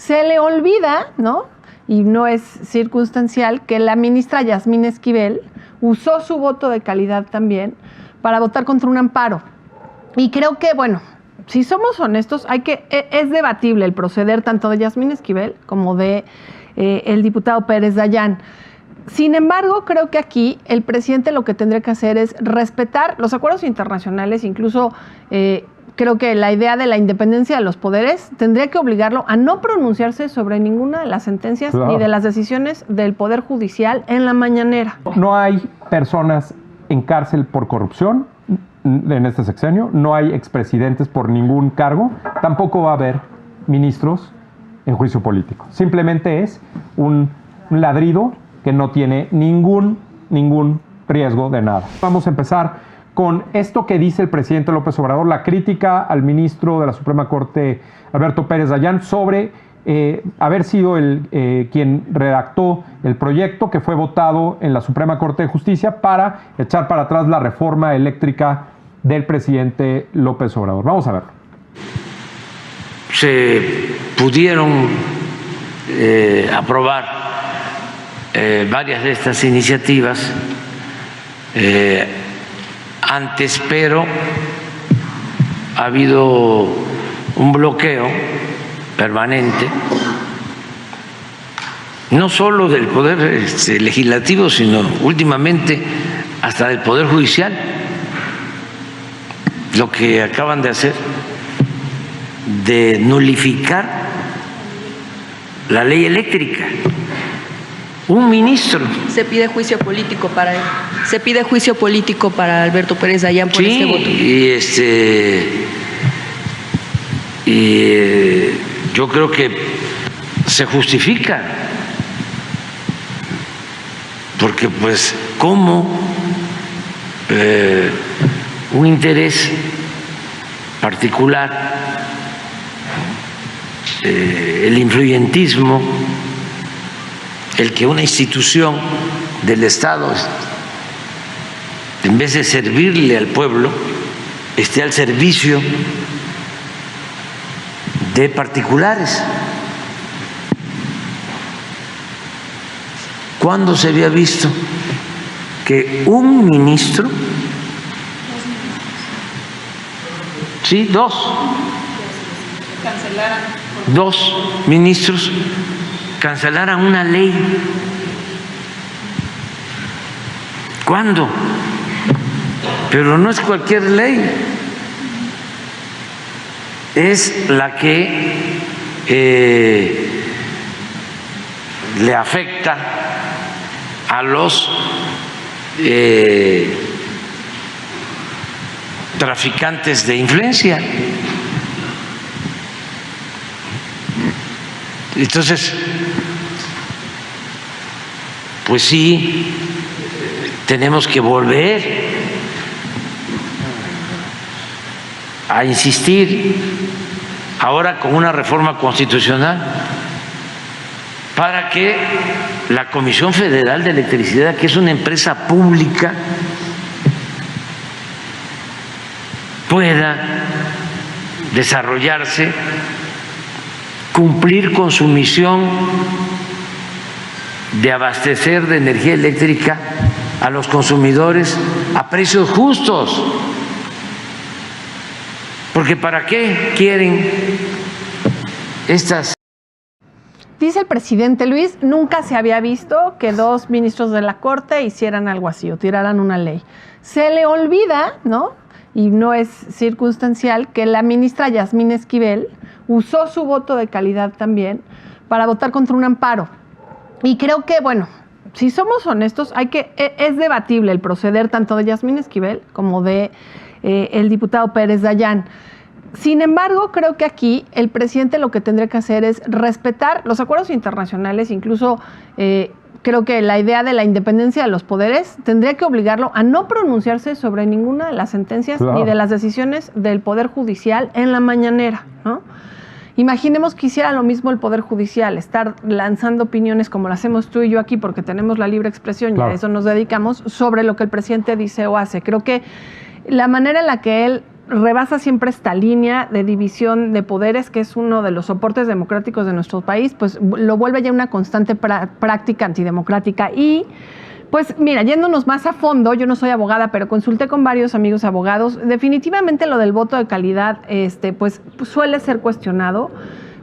Se le olvida, ¿no? Y no es circunstancial, que la ministra Yasmín Esquivel usó su voto de calidad también para votar contra un amparo. Y creo que, bueno, si somos honestos, es debatible el proceder tanto de Yasmín Esquivel como de el diputado Pérez Dayán. Sin embargo, creo que aquí el presidente lo que tendría que hacer es respetar los acuerdos internacionales, incluso creo que la idea de la independencia de los poderes tendría que obligarlo a no pronunciarse sobre ninguna de las sentencias ni de las decisiones del Poder Judicial en la mañanera. No hay personas en cárcel por corrupción en este sexenio, no hay expresidentes por ningún cargo, tampoco va a haber ministros en juicio político. Simplemente es un ladrido que no tiene ningún riesgo de nada. Vamos a empezar con esto que dice el presidente López Obrador, la crítica al ministro de la Suprema Corte, Alberto Pérez Dayán, sobre haber sido quien redactó el proyecto que fue votado en la Suprema Corte de Justicia para echar para atrás la reforma eléctrica del presidente López Obrador. Vamos a verlo. Se pudieron aprobar varias de estas iniciativas antes, pero ha habido un bloqueo permanente, no solo del Poder Legislativo, sino últimamente hasta del Poder Judicial. Lo que acaban de hacer, de nulificar la ley eléctrica. Un ministro. Se pide juicio político para él. Se pide juicio político para Alberto Pérez Dayán por este voto. Y yo creo que se justifica, porque pues cómo un interés particular, el influyentismo, el que una institución del Estado, en vez de servirle al pueblo, esté al servicio de particulares. ¿Cuándo se había visto que un ministro, sí, dos ministros cancelaran una ley? ¿Cuándo? Pero no es cualquier ley, es la que le afecta a los traficantes de influencia. Entonces, pues sí, tenemos que volver a insistir ahora con una reforma constitucional para que la Comisión Federal de Electricidad, que es una empresa pública, pueda desarrollarse, cumplir con su misión de abastecer de energía eléctrica a los consumidores a precios justos. Porque ¿para qué quieren estas? Dice el presidente Luis, nunca se había visto que dos ministros de la Corte hicieran algo así o tiraran una ley. Se le olvida, ¿no? Y no es circunstancial, que la ministra Yasmín Esquivel usó su voto de calidad también para votar contra un amparo. Y creo que, bueno, si somos honestos, es debatible el proceder tanto de Yasmín Esquivel como de el diputado Pérez Dayán. Sin embargo, creo que aquí el presidente lo que tendría que hacer es respetar los acuerdos internacionales, incluso creo que la idea de la independencia de los poderes tendría que obligarlo a no pronunciarse sobre ninguna de las sentencias ni de las decisiones del Poder Judicial en la mañanera, ¿no? Imaginemos que hiciera lo mismo el Poder Judicial, estar lanzando opiniones como las hacemos tú y yo aquí porque tenemos la libre expresión y a eso nos dedicamos, sobre lo que el presidente dice o hace. Creo que la manera en la que él rebasa siempre esta línea de división de poderes, que es uno de los soportes democráticos de nuestro país, pues lo vuelve ya una constante práctica antidemocrática. Y pues mira, yéndonos más a fondo, yo no soy abogada, pero consulté con varios amigos abogados, definitivamente lo del voto de calidad pues suele ser cuestionado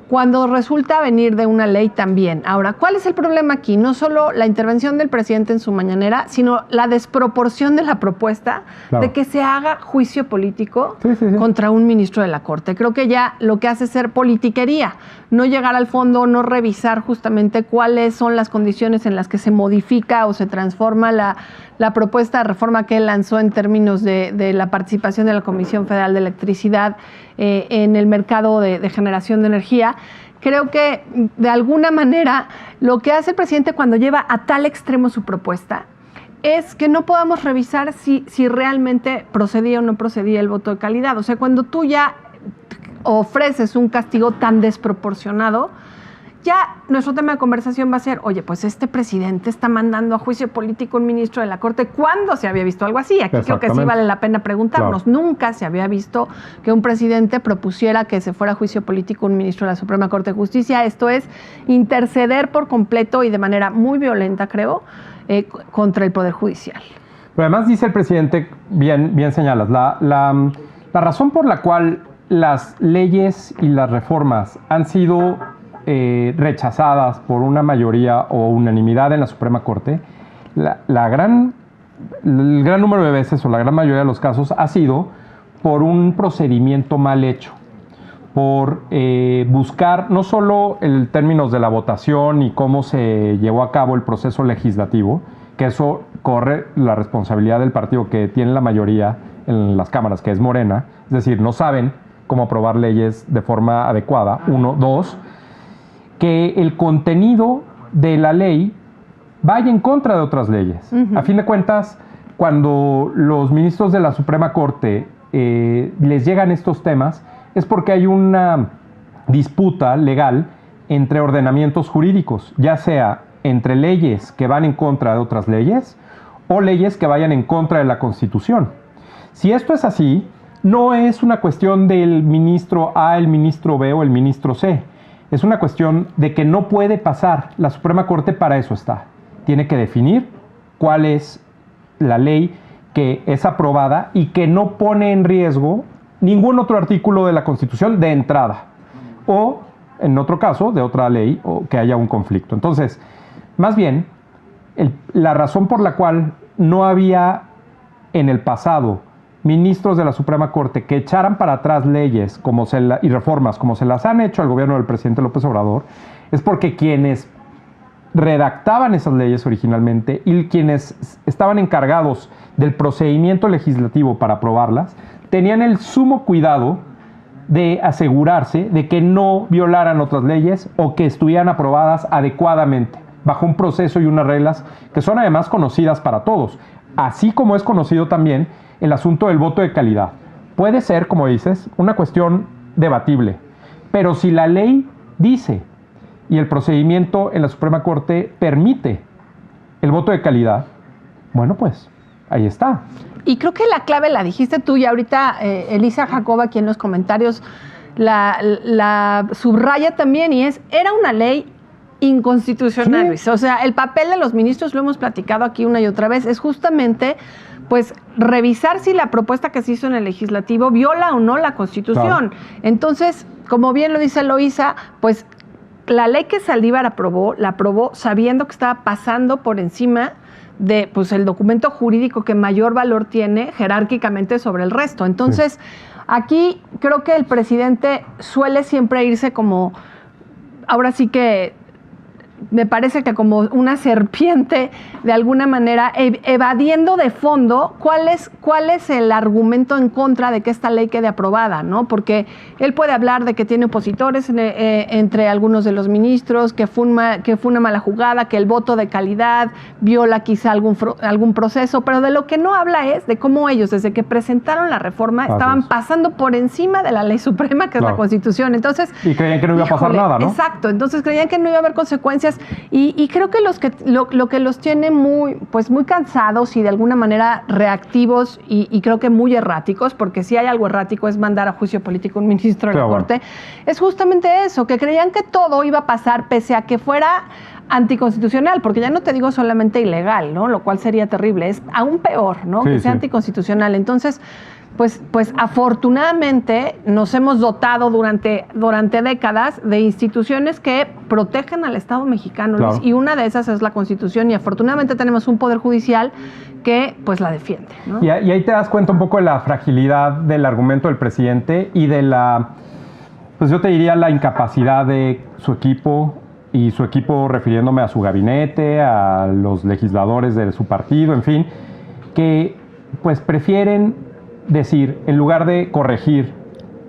cuando resulta venir de una ley también. Ahora, ¿cuál es el problema aquí? No solo la intervención del presidente en su mañanera, sino la desproporción de la propuesta de que se haga juicio político contra un ministro de la Corte. Creo que ya lo que hace es ser politiquería, no llegar al fondo, no revisar justamente cuáles son las condiciones en las que se modifica o se transforma la propuesta de reforma que él lanzó en términos de la participación de la Comisión Federal de Electricidad en el mercado de generación de energía. Creo que de alguna manera lo que hace el presidente cuando lleva a tal extremo su propuesta es que no podamos revisar si realmente procedía o no procedía el voto de calidad. O sea, cuando tú ya ofreces un castigo tan desproporcionado, ya nuestro tema de conversación va a ser, oye, pues este presidente está mandando a juicio político un ministro de la Corte. ¿Cuándo se había visto algo así? Aquí creo que sí vale la pena preguntarnos. Claro. Nunca se había visto que un presidente propusiera que se fuera a juicio político un ministro de la Suprema Corte de Justicia. Esto es interceder por completo y de manera muy violenta, creo, contra el Poder Judicial. Pero además dice el presidente, bien señalas, la razón por la cual las leyes y las reformas han sido rechazadas por una mayoría o unanimidad en la Suprema Corte, el gran número de veces o la gran mayoría de los casos ha sido por un procedimiento mal hecho, por buscar no solo en términos de la votación y cómo se llevó a cabo el proceso legislativo, que eso corre la responsabilidad del partido que tiene la mayoría en las cámaras, que es Morena, es decir, no saben cómo aprobar leyes de forma adecuada, 1, 2, que el contenido de la ley vaya en contra de otras leyes. Uh-huh. A fin de cuentas, cuando los ministros de la Suprema Corte les llegan estos temas, es porque hay una disputa legal entre ordenamientos jurídicos, ya sea entre leyes que van en contra de otras leyes o leyes que vayan en contra de la Constitución. Si esto es así, no es una cuestión del ministro A, el ministro B o el ministro C. Es una cuestión de que no puede pasar. La Suprema Corte para eso está. Tiene que definir cuál es la ley que es aprobada y que no pone en riesgo ningún otro artículo de la Constitución de entrada. O, en otro caso, de otra ley o que haya un conflicto. Entonces, más bien, la razón por la cual no había en el pasado ministros de la Suprema Corte que echaran para atrás leyes y reformas como se las han hecho al gobierno del presidente López Obrador, es porque quienes redactaban esas leyes originalmente y quienes estaban encargados del procedimiento legislativo para aprobarlas, tenían el sumo cuidado de asegurarse de que no violaran otras leyes o que estuvieran aprobadas adecuadamente, bajo un proceso y unas reglas que son además conocidas para todos, así como es conocido también el asunto del voto de calidad. Puede ser, como dices, una cuestión debatible, pero si la ley dice y el procedimiento en la Suprema Corte permite el voto de calidad, bueno, pues ahí está. Y creo que la clave la dijiste tú y ahorita Elisa Jacoba aquí en los comentarios la subraya también y era una ley inconstitucional, Luis. O sea, el papel de los ministros, lo hemos platicado aquí una y otra vez, es justamente pues revisar si la propuesta que se hizo en el legislativo viola o no la Constitución. Claro. Entonces, como bien lo dice Eloísa, pues la ley que Saldívar aprobó, la aprobó sabiendo que estaba pasando por encima de pues el documento jurídico que mayor valor tiene jerárquicamente sobre el resto. Entonces, aquí creo que el presidente suele siempre irse como, ahora sí que me parece que como una serpiente, de alguna manera, evadiendo de fondo cuál es el argumento en contra de que esta ley quede aprobada, ¿no? Porque él puede hablar de que tiene opositores entre algunos de los ministros, que fue una mala jugada, que el voto de calidad viola quizá algún proceso, pero de lo que no habla es de cómo ellos, desde que presentaron la reforma, estaban pasando por encima de la ley suprema, que es la Constitución. Entonces, y creían que no iba a pasar nada, ¿no? Exacto. Entonces creían que no iba a haber consecuencias. Y creo que lo que los tiene muy cansados y de alguna manera reactivos y creo que muy erráticos, porque si hay algo errático es mandar a juicio político a un ministro de la Corte, es justamente eso, que creían que todo iba a pasar pese a que fuera anticonstitucional, porque ya no te digo solamente ilegal, ¿no? Lo cual sería terrible, es aún peor, ¿no? Que sea anticonstitucional. Entonces, pues afortunadamente nos hemos dotado durante décadas de instituciones que protegen al Estado mexicano, Luis, y una de esas es la Constitución, y afortunadamente tenemos un Poder Judicial que pues la defiende, ¿no? Y ahí te das cuenta un poco de la fragilidad del argumento del presidente y de pues yo te diría la incapacidad de su equipo, y su equipo refiriéndome a su gabinete, a los legisladores de su partido, en fin, que pues prefieren decir, en lugar de corregir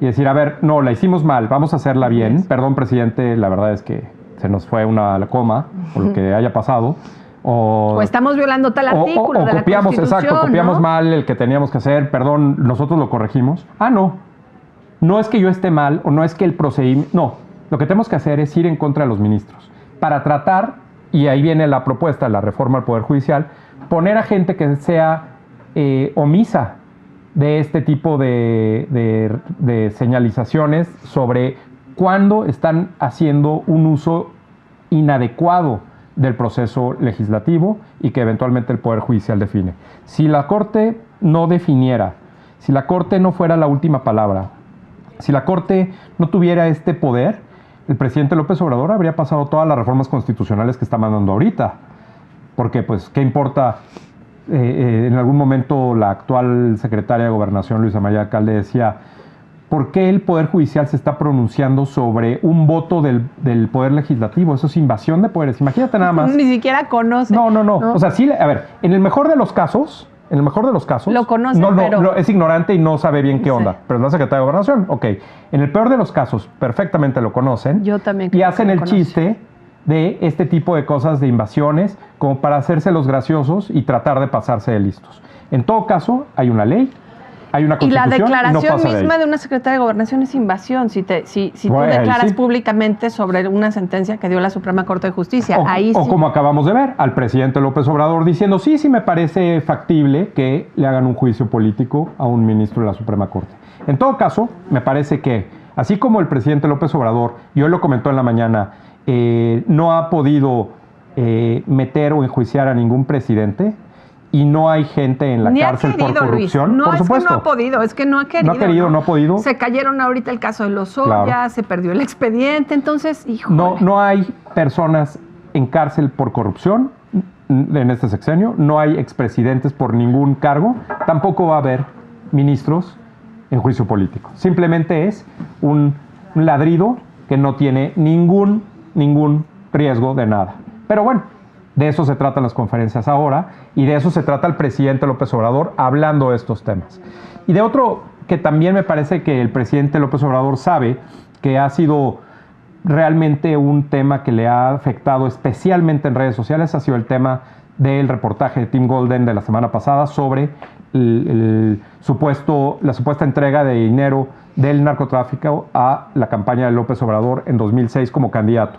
y decir, a ver, no, la hicimos mal, vamos a hacerla bien, perdón, presidente, la verdad es que se nos fue una coma por lo que haya pasado, o estamos violando tal artículo de la copiamos, Constitución, exacto, copiamos ¿no? mal el que teníamos que hacer, perdón, nosotros lo corregimos. No es que yo esté mal o no es que el procedimiento, no, lo que tenemos que hacer es ir en contra de los ministros para tratar, y ahí viene la propuesta de la reforma al Poder Judicial, poner a gente que sea omisa de este tipo de señalizaciones sobre cuándo están haciendo un uso inadecuado del proceso legislativo y que eventualmente el Poder Judicial define. Si la Corte no definiera, si la Corte no fuera la última palabra, si la Corte no tuviera este poder, el presidente López Obrador habría pasado todas las reformas constitucionales que está mandando ahorita. Porque, pues, ¿qué importa? En algún momento la actual secretaria de Gobernación, Luisa María Alcalde, decía, ¿por qué el Poder Judicial se está pronunciando sobre un voto del Poder Legislativo? Eso es invasión de poderes. Imagínate nada más. Ni siquiera conoce. No. O sea, sí, a ver, en el mejor de los casos, lo conoce, pero es ignorante y no sabe bien qué onda. Pero es la secretaria de Gobernación, ok. En el peor de los casos, perfectamente lo conocen. Yo también. Y hacen el chiste de este tipo de cosas, de invasiones, como para hacerse los graciosos y tratar de pasarse de listos. En todo caso, hay una ley, hay una Constitución. Y la declaración no pasa misma de una secretaria de Gobernación es invasión. Si tú declaras públicamente sobre una sentencia que dio la Suprema Corte de Justicia, o como acabamos de ver, al presidente López Obrador diciendo, sí me parece factible que le hagan un juicio político a un ministro de la Suprema Corte. En todo caso, me parece que, así como el presidente López Obrador, y hoy lo comentó en la mañana, no ha podido meter o enjuiciar a ningún presidente, y no hay gente en la cárcel por corrupción, Luis. por supuesto. Que no ha podido, es que no ha querido. No ha podido. Se cayeron ahorita el caso de Lozoya, se perdió el expediente, entonces, híjole. No hay personas en cárcel por corrupción en este sexenio, no hay expresidentes por ningún cargo, tampoco va a haber ministros en juicio político. Simplemente es un ladrido que no tiene ningún riesgo de nada. Pero bueno, de eso se tratan las conferencias ahora y de eso se trata el presidente López Obrador hablando de estos temas. Y de otro que también me parece que el presidente López Obrador sabe que ha sido realmente un tema que le ha afectado especialmente en redes sociales, ha sido el tema del reportaje de Tim Golden de la semana pasada sobre la supuesta entrega de dinero del narcotráfico a la campaña de López Obrador en 2006 como candidato.